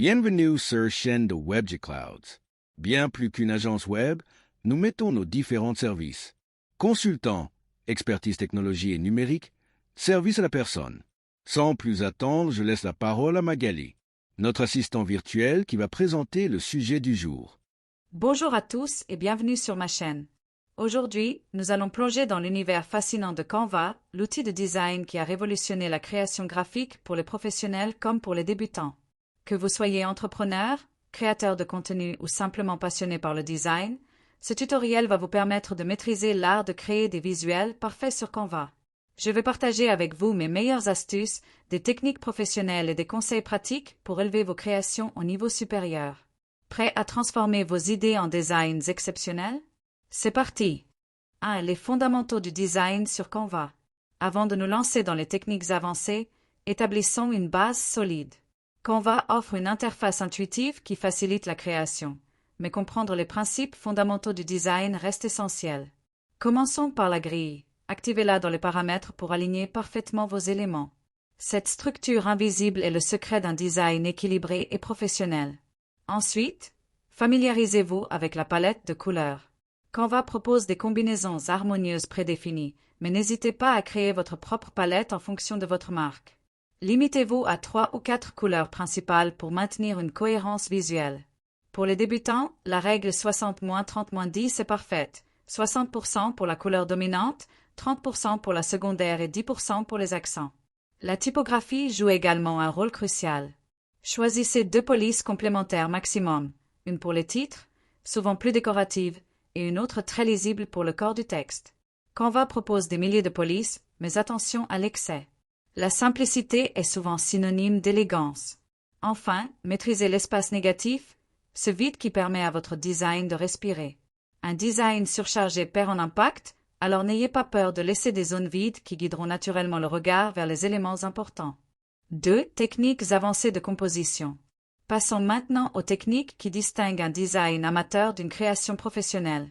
Bienvenue sur chaîne de WebG Clouds. Bien plus qu'une agence web, nous mettons nos différents services. Consultant, expertise technologie et numérique, service à la personne. Sans plus attendre, je laisse la parole à Magali, notre assistant virtuel qui va présenter le sujet du jour. Bonjour à tous et bienvenue sur ma chaîne. Aujourd'hui, nous allons plonger dans l'univers fascinant de Canva, l'outil de design qui a révolutionné la création graphique pour les professionnels comme pour les débutants. Que vous soyez entrepreneur, créateur de contenu ou simplement passionné par le design, ce tutoriel va vous permettre de maîtriser l'art de créer des visuels parfaits sur Canva. Je vais partager avec vous mes meilleures astuces, des techniques professionnelles et des conseils pratiques pour élever vos créations au niveau supérieur. Prêt à transformer vos idées en designs exceptionnels? C'est parti! 1. Les fondamentaux du design sur Canva. Avant de nous lancer dans les techniques avancées, établissons une base solide. Canva offre une interface intuitive qui facilite la création, mais comprendre les principes fondamentaux du design reste essentiel. Commençons par la grille. Activez-la dans les paramètres pour aligner parfaitement vos éléments. Cette structure invisible est le secret d'un design équilibré et professionnel. Ensuite, familiarisez-vous avec la palette de couleurs. Canva propose des combinaisons harmonieuses prédéfinies, mais n'hésitez pas à créer votre propre palette en fonction de votre marque. Limitez-vous à 3 ou 4 couleurs principales pour maintenir une cohérence visuelle. Pour les débutants, la règle 60-30-10 est parfaite. 60% pour la couleur dominante, 30% pour la secondaire et 10% pour les accents. La typographie joue également un rôle crucial. Choisissez 2 polices complémentaires maximum, une pour les titres, souvent plus décoratives, et une autre très lisible pour le corps du texte. Canva propose des milliers de polices, mais attention à l'excès. La simplicité est souvent synonyme d'élégance. Enfin, maîtrisez l'espace négatif, ce vide qui permet à votre design de respirer. Un design surchargé perd en impact, alors n'ayez pas peur de laisser des zones vides qui guideront naturellement le regard vers les éléments importants. 2. Techniques avancées de composition. Passons maintenant aux techniques qui distinguent un design amateur d'une création professionnelle.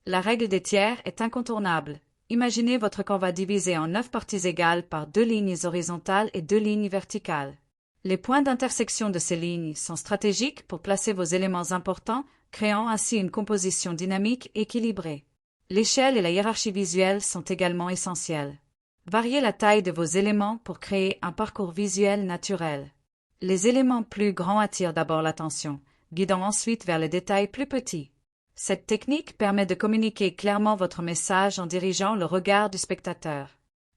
La règle des tiers est incontournable. Imaginez votre Canva divisé en 9 parties égales par 2 lignes horizontales et 2 lignes verticales. Les points d'intersection de ces lignes sont stratégiques pour placer vos éléments importants, créant ainsi une composition dynamique équilibrée. L'échelle et la hiérarchie visuelle sont également essentielles. Variez la taille de vos éléments pour créer un parcours visuel naturel. Les éléments plus grands attirent d'abord l'attention, guidant ensuite vers les détails plus petits. Cette technique permet de communiquer clairement votre message en dirigeant le regard du spectateur.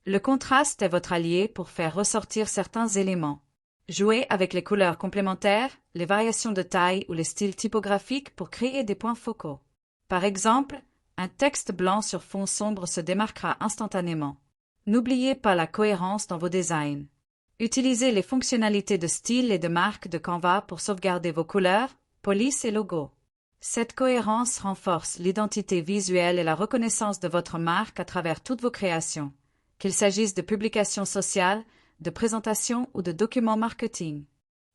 Le contraste est votre allié pour faire ressortir certains éléments. Jouez avec les couleurs complémentaires, les variations de taille ou les styles typographiques pour créer des points focaux. Par exemple, un texte blanc sur fond sombre se démarquera instantanément. N'oubliez pas la cohérence dans vos designs. Utilisez les fonctionnalités de style et de marque de Canva pour sauvegarder vos couleurs, polices et logos. Cette cohérence renforce l'identité visuelle et la reconnaissance de votre marque à travers toutes vos créations, qu'il s'agisse de publications sociales, de présentations ou de documents marketing.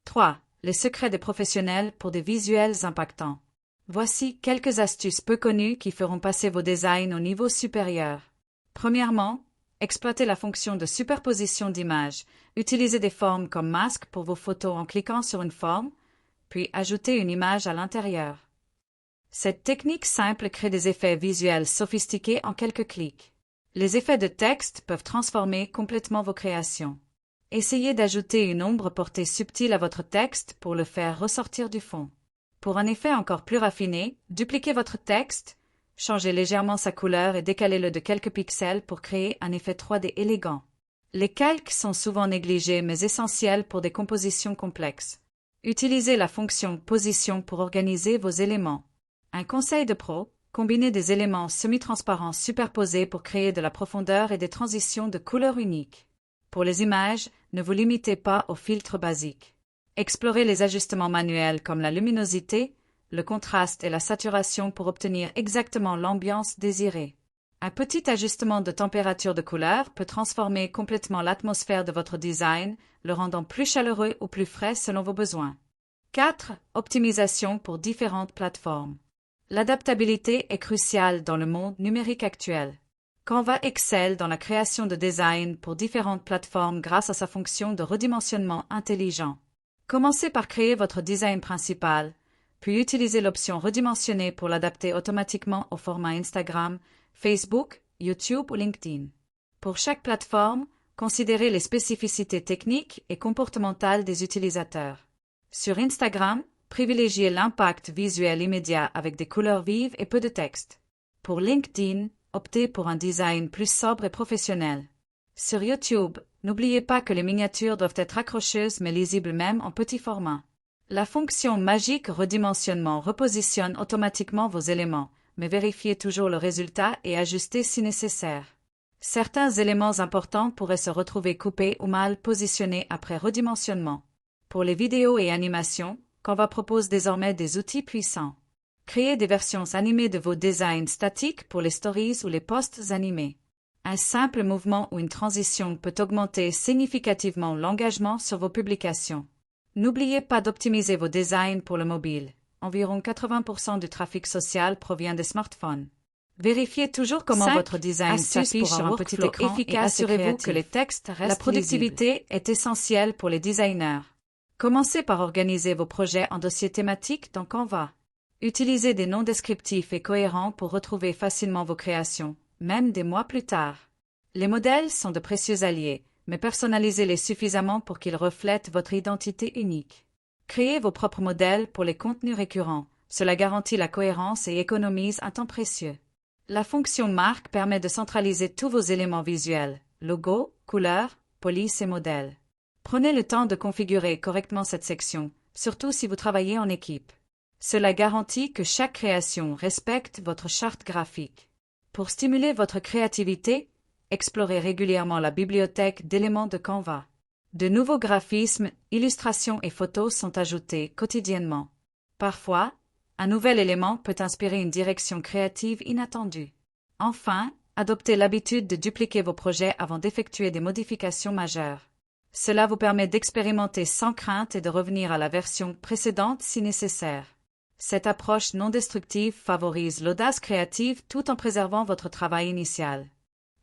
3. Les secrets des professionnels pour des visuels impactants. Voici quelques astuces peu connues qui feront passer vos designs au niveau supérieur. Premièrement, exploitez la fonction de superposition d'images. Utilisez des formes comme masque pour vos photos en cliquant sur une forme, puis ajoutez une image à l'intérieur. Cette technique simple crée des effets visuels sophistiqués en quelques clics. Les effets de texte peuvent transformer complètement vos créations. Essayez d'ajouter une ombre portée subtile à votre texte pour le faire ressortir du fond. Pour un effet encore plus raffiné, dupliquez votre texte, changez légèrement sa couleur et décalez-le de quelques pixels pour créer un effet 3D élégant. Les calques sont souvent négligés mais essentiels pour des compositions complexes. Utilisez la fonction position pour organiser vos éléments. Un conseil de pro, combinez des éléments semi-transparents superposés pour créer de la profondeur et des transitions de couleurs uniques. Pour les images, ne vous limitez pas aux filtres basiques. Explorez les ajustements manuels comme la luminosité, le contraste et la saturation pour obtenir exactement l'ambiance désirée. Un petit ajustement de température de couleur peut transformer complètement l'atmosphère de votre design, le rendant plus chaleureux ou plus frais selon vos besoins. 4. Optimisation pour différentes plateformes. L'adaptabilité est cruciale dans le monde numérique actuel. Canva excelle dans la création de design pour différentes plateformes grâce à sa fonction de redimensionnement intelligent. Commencez par créer votre design principal, puis utilisez l'option redimensionner pour l'adapter automatiquement au format Instagram, Facebook, YouTube ou LinkedIn. Pour chaque plateforme, considérez les spécificités techniques et comportementales des utilisateurs. Sur Instagram, privilégiez l'impact visuel immédiat avec des couleurs vives et peu de texte. Pour LinkedIn, optez pour un design plus sobre et professionnel. Sur YouTube, n'oubliez pas que les miniatures doivent être accrocheuses mais lisibles même en petit format. La fonction magique redimensionnement repositionne automatiquement vos éléments, mais vérifiez toujours le résultat et ajustez si nécessaire. Certains éléments importants pourraient se retrouver coupés ou mal positionnés après redimensionnement. Pour les vidéos et animations, Canva propose désormais des outils puissants. Créez des versions animées de vos designs statiques pour les stories ou les posts animés. Un simple mouvement ou une transition peut augmenter significativement l'engagement sur vos publications. N'oubliez pas d'optimiser vos designs pour le mobile. Environ 80% du trafic social provient des smartphones. Vérifiez toujours comment votre design s'affiche sur un petit écran et assurez-vous que les textes restent La productivité lisibles. Est essentielle pour les designers. Commencez par organiser vos projets en dossiers thématiques dans Canva. Utilisez des noms descriptifs et cohérents pour retrouver facilement vos créations, même des mois plus tard. Les modèles sont de précieux alliés, mais personnalisez-les suffisamment pour qu'ils reflètent votre identité unique. Créez vos propres modèles pour les contenus récurrents. Cela garantit la cohérence et économise un temps précieux. La fonction marque permet de centraliser tous vos éléments visuels, logos, couleurs, polices et modèles. Prenez le temps de configurer correctement cette section, surtout si vous travaillez en équipe. Cela garantit que chaque création respecte votre charte graphique. Pour stimuler votre créativité, explorez régulièrement la bibliothèque d'éléments de Canva. De nouveaux graphismes, illustrations et photos sont ajoutés quotidiennement. Parfois, un nouvel élément peut inspirer une direction créative inattendue. Enfin, adoptez l'habitude de dupliquer vos projets avant d'effectuer des modifications majeures. Cela vous permet d'expérimenter sans crainte et de revenir à la version précédente si nécessaire. Cette approche non destructive favorise l'audace créative tout en préservant votre travail initial.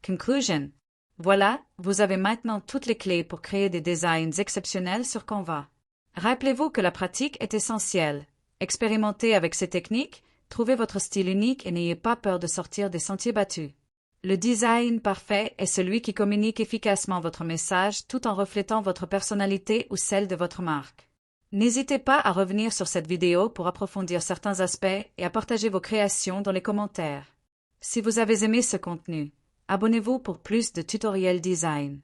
Conclusion. Voilà, vous avez maintenant toutes les clés pour créer des designs exceptionnels sur Canva. Rappelez-vous que la pratique est essentielle. Expérimentez avec ces techniques, trouvez votre style unique et n'ayez pas peur de sortir des sentiers battus. Le design parfait est celui qui communique efficacement votre message tout en reflétant votre personnalité ou celle de votre marque. N'hésitez pas à revenir sur cette vidéo pour approfondir certains aspects et à partager vos créations dans les commentaires. Si vous avez aimé ce contenu, abonnez-vous pour plus de tutoriels design.